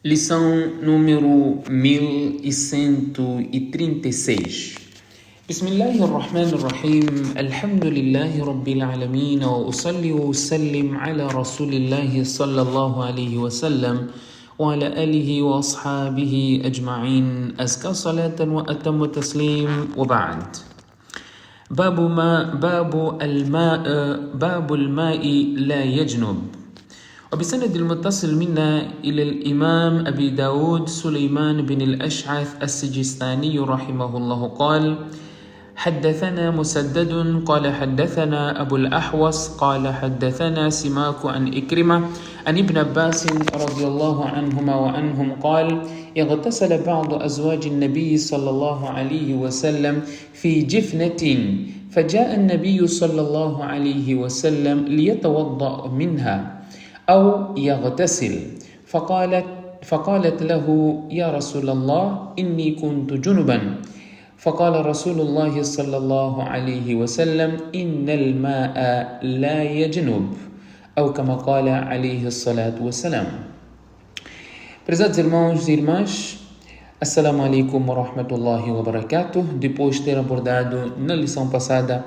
Lição número 1136. Bismillahirrahmanirrahim. Alhamdulillahi Rabbil Alamin. Wa usalli wa usallim ala Rasulillahi sallallahu alayhi wa sallam wa ala alihi wa ashabihi ajma'in. Azka salatan wa atammu taslim wa ba'd. باب الماء لا يجنب. وبسند المتصل منا إلى الإمام أبي داود سليمان بن الأشعث السجستاني رحمه الله قال: حدثنا مسدد قال حدثنا أبو الأحوص قال حدثنا سماك عن إكرمة عن ابن عباس رضي الله عنهما وعنهم قال: اغتسل بعض أزواج النبي صلى الله عليه وسلم في جفنة، فجاء النبي صلى الله عليه وسلم ليتوضأ منها أو يغتسل، فقالت له: يا رسول الله إني كنت جنبا. فقال رسول الله صلى الله عليه وسلم: إن الماء لا يجنب، أو كما قال عليه الصلاة والسلام. Prezados irmãos e irmãs, Assalamu alaikum wa rahmatullahi wa barakatuh. Depois de ter abordado na lição passada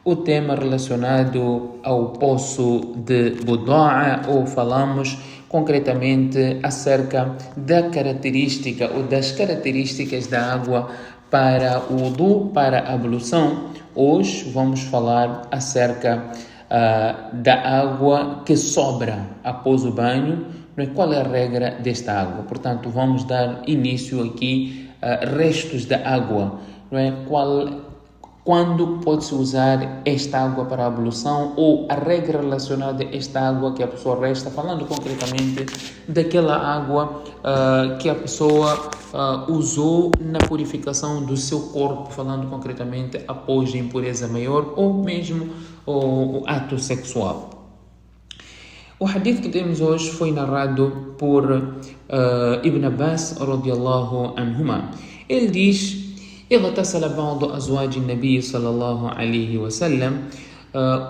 o tema relacionado ao poço de Budaa, ou falamos concretamente acerca da característica ou das características da água para o wudu, para a ablução. Hoje vamos falar acerca da água que sobra após o banho. Qual é a regra desta água? Portanto, vamos dar início aqui a restos da água. Quando pode-se usar esta água para a ablução, ou a regra relacionada a esta água que a pessoa resta, falando concretamente daquela água que a pessoa usou na purificação do seu corpo, falando concretamente após a impureza maior ou mesmo o ato sexual. O hadith que temos hoje foi narrado por Ibn Abbas radiyallahu anhuma. Ele diz: اغتسل بعض أزواج النبي صلى الله عليه وسلم.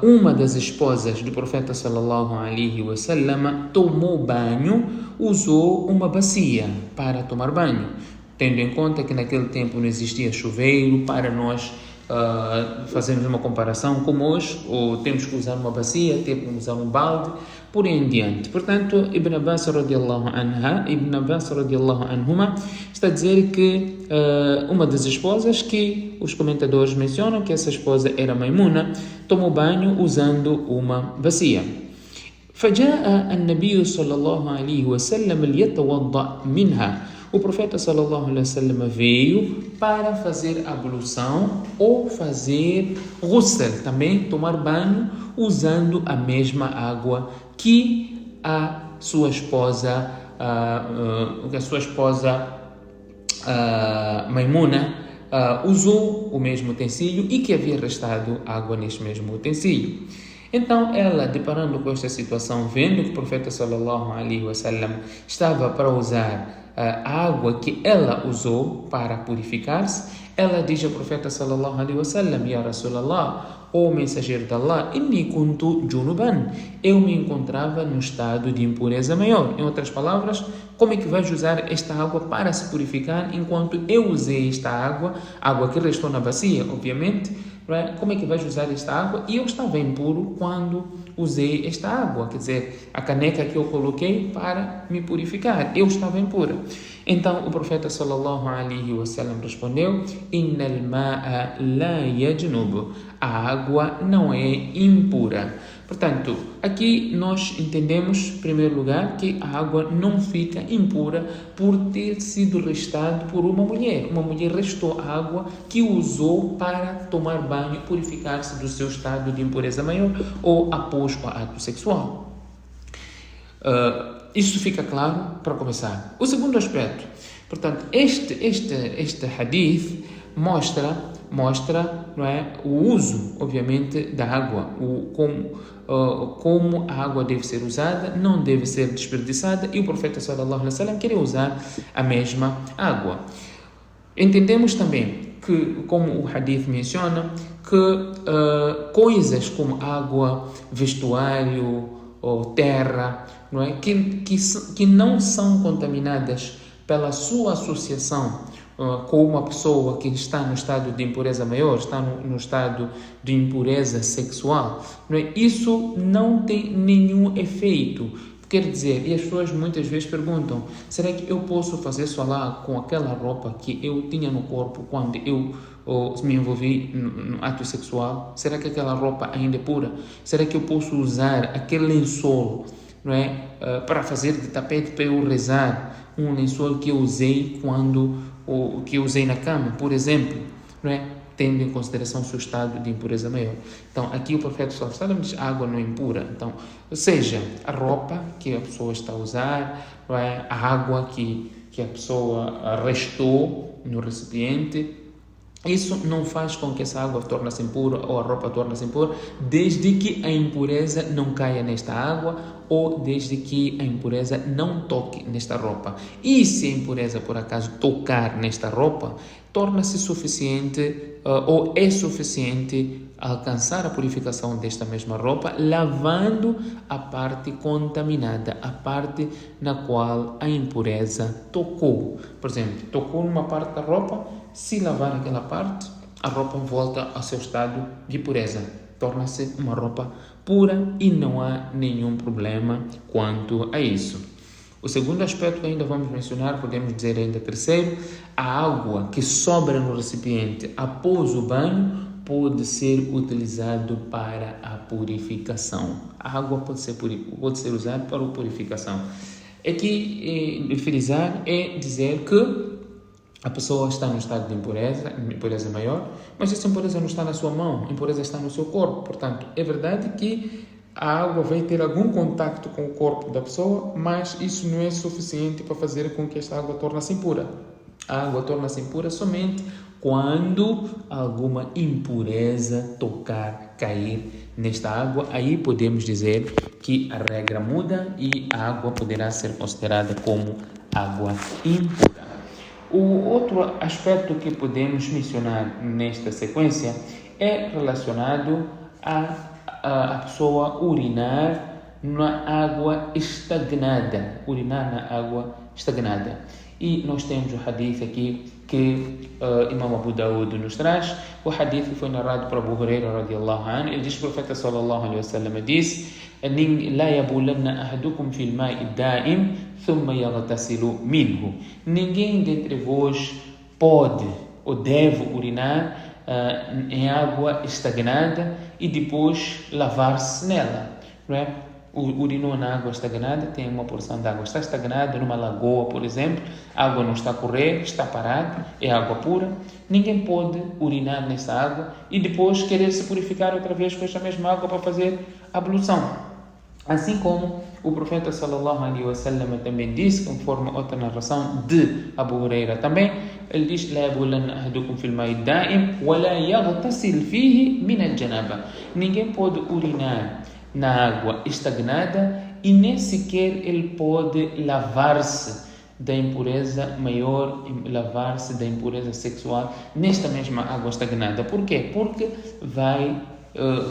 Uma das esposas do profeta sallallahu alaihi wasallam tomou banho, usou uma bacia para tomar banho, tendo em conta que naquele tempo não existia chuveiro para nós fazermos uma comparação como hoje, ou temos que usar uma bacia, temos que usar um balde, por aí em diante. Portanto, Ibn Abbas radiyallahu anhuma está a dizer que uma das esposas, que os comentadores mencionam que essa esposa era Maimuna, tomou banho usando uma bacia. فجاء النبي صلى الله عليه وسلم ليتوضأ منها. O profeta sallallahu alaihi wasallam veio para fazer ablução ou fazer ghusl, também tomar banho, usando a mesma água que a sua esposa Maimuna usou o mesmo utensílio e que havia restado água neste mesmo utensílio. Então ela, deparando com esta situação, vendo que o profeta sallallahu alaihi wasallam estava para usar a água que ela usou para purificar-se, ela diz ao profeta sallallahu alaihi wasallam: Ya Rasulallah, ó mensageiro de Allah, inni kuntu junuban, eu me encontrava no estado de impureza maior. Em outras palavras, como é que vais usar esta água para se purificar enquanto eu usei esta água que restou na bacia, obviamente? Como é que vais usar esta água? E eu estava impuro quando usei esta água, quer dizer, a caneca que eu coloquei para me purificar, eu estava impura. Então o profeta sallallahu alaihi wasallam respondeu: Innal ma'a la yajnub, a água não é impura. Portanto, aqui nós entendemos, em primeiro lugar, que a água não fica impura por ter sido restado por uma mulher. Uma mulher restou a água que usou para tomar banho e purificar-se do seu estado de impureza maior ou após o ato sexual. Isso fica claro para começar. O segundo aspecto, portanto, este hadith mostra, não é, o uso, obviamente, da água, como a água deve ser usada, não deve ser desperdiçada, e o profeta sallallahu alaihi wasallam queria usar a mesma água. Entendemos também que, como o hadith menciona, que coisas como água, vestuário, ou terra, não é? Que não são contaminadas pela sua associação com uma pessoa que está no estado de impureza maior, está no estado de impureza sexual, não é? Isso não tem nenhum efeito. Quer dizer, e as pessoas muitas vezes perguntam, será que eu posso fazer salah com aquela roupa que eu tinha no corpo quando eu me envolvi no ato sexual? Será que aquela roupa ainda é pura? Será que eu posso usar aquele lençol, não é, para fazer de tapete para eu rezar? Um lençol que eu usei que eu usei na cama, por exemplo, não é? Tendo em consideração o seu estado de impureza maior. Então, aqui o profeta sallallahu alaihi wasallam diz, a água não é impura. Então, seja a roupa que a pessoa está a usar, não é? A água que a pessoa restou no recipiente, isso não faz com que essa água torne-se impura ou a roupa torne-se impura, desde que a impureza não caia nesta água ou desde que a impureza não toque nesta roupa. E se a impureza, por acaso, tocar nesta roupa, torna-se suficiente ou é suficiente alcançar a purificação desta mesma roupa, lavando a parte contaminada, a parte na qual a impureza tocou. Por exemplo, tocou numa parte da roupa, se lavar aquela parte, a roupa volta ao seu estado de pureza. Torna-se uma roupa pura e não há nenhum problema quanto a isso. O segundo aspecto que ainda vamos mencionar, podemos dizer ainda terceiro, a água que sobra no recipiente após o banho pode ser utilizado para a purificação. A água pode ser usada para a purificação. Aqui, frisar é dizer que a pessoa está no estado de impureza maior, mas essa impureza não está na sua mão, a impureza está no seu corpo. Portanto, é verdade que a água vai ter algum contacto com o corpo da pessoa, mas isso não é suficiente para fazer com que esta água torne-se impura. A água torna-se impura somente quando alguma impureza cair nesta água. Aí podemos dizer que a regra muda e a água poderá ser considerada como água impura. O outro aspecto que podemos mencionar nesta sequência é relacionado a pessoa urinar na água estagnada. E nós temos o hadith aqui que Imam Abu Daud nos traz. O hadith foi narrado por Abu Huraira radiallahu anhu. Ele diz que o profeta sallallahu alaihi wasallam disse: لا يبولن أحدكم في الماء الدائم ثم يغتسل منه. Ninguém dentre vós pode ou deve urinar em água estagnada e depois lavar-se nela, não é? Urinou na água estagnada, tem uma porção de água, está estagnada numa lagoa, por exemplo, a água não está a correr, está parada, é água pura. Ninguém pode urinar nessa água e depois querer se purificar outra vez com esta mesma água para fazer a ablução. Assim como o profeta sallallahu alaihi wasallam também disse, conforme outra narração de Abu Huraira também, ele diz: لا يبولن أحدكم في الماء الدائم ولا يغتسل فيه من الجنابة. Ninguém pode urinar na água estagnada e nem sequer ele pode lavar-se da impureza maior, lavar-se da impureza sexual nesta mesma água estagnada. Por quê? Porque vai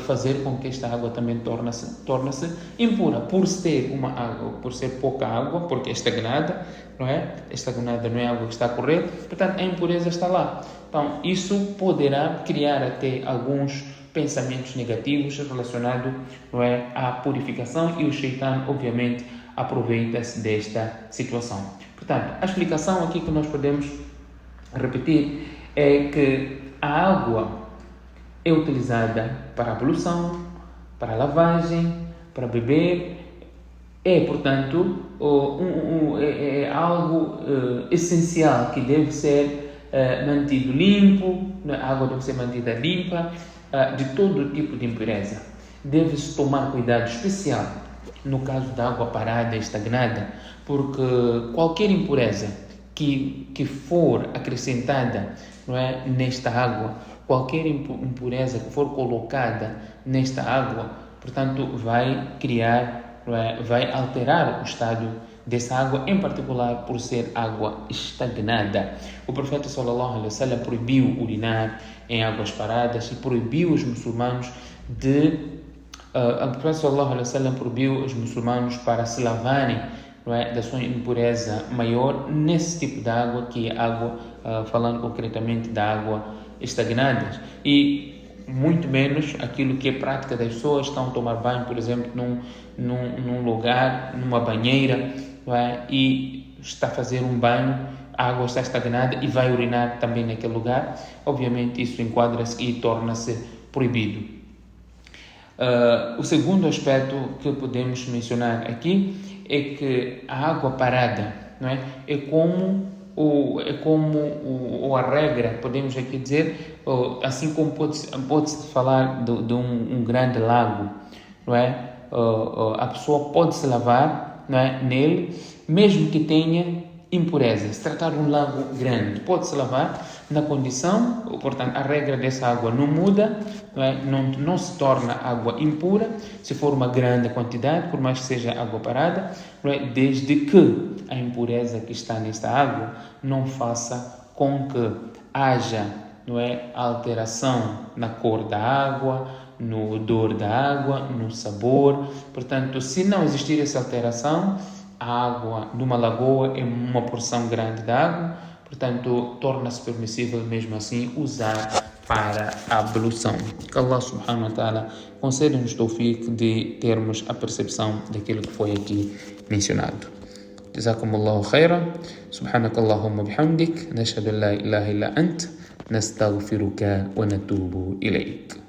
fazer com que esta água também torne-se impura, por ser pouca água, porque é estagnada, não é? Estagnada não é água que está a correr, portanto a impureza está lá. Então isso poderá criar até alguns pensamentos negativos relacionados, não é, à purificação, e o Shaitan obviamente aproveita-se desta situação. Portanto, a explicação aqui que nós podemos repetir é que a água é utilizada para ablução, para lavagem, para beber. É, portanto, é algo essencial que deve ser mantido limpo. A água deve ser mantida limpa de todo tipo de impureza. Deve-se tomar cuidado especial no caso da água parada, estagnada, porque qualquer impureza que for acrescentada, não é, nesta água, qualquer impureza que for colocada nesta água, portanto, vai criar, vai alterar o estado dessa água, em particular por ser água estagnada. O profeta sallallahu alaihi wasallam proibiu urinar em águas paradas e proibiu os muçulmanos de O Profeta sallallahu alaihi wasallam proibiu os muçulmanos para se lavarem, não é, da sua impureza maior nesse tipo de água, que é água, falando concretamente da água estagnada, e muito menos aquilo que é prática das pessoas, estão a tomar banho, por exemplo, num lugar, numa banheira, não é, e está a fazer um banho, a água está estagnada e vai urinar também naquele lugar. Obviamente isso enquadra-se e torna-se proibido. O segundo aspecto que podemos mencionar aqui é que a água parada, não é? É como a regra, podemos aqui dizer, assim como pode-se falar de um grande lago, não é? A pessoa pode se lavar, não é, nele, mesmo que tenha impureza. Se tratar de um lago grande, pode-se lavar na condição, portanto, a regra dessa água não muda, não se torna água impura, se for uma grande quantidade, por mais que seja água parada, desde que a impureza que está nesta água não faça com que haja, alteração na cor da água, no odor da água, no sabor. Portanto, se não existir essa alteração, a água de uma lagoa é uma porção grande de água, portanto, torna-se permissível mesmo assim usar para a ablução. Que Allah subhanahu wa ta'ala conceda-nos o tawfiq de termos a percepção daquilo que foi aqui mencionado. Jazakumullahu khairan. Subhanakallahumma bihamdik. Nashhadu an la ilaha illa ant. Nastaghfiruka wa natubu ilayk.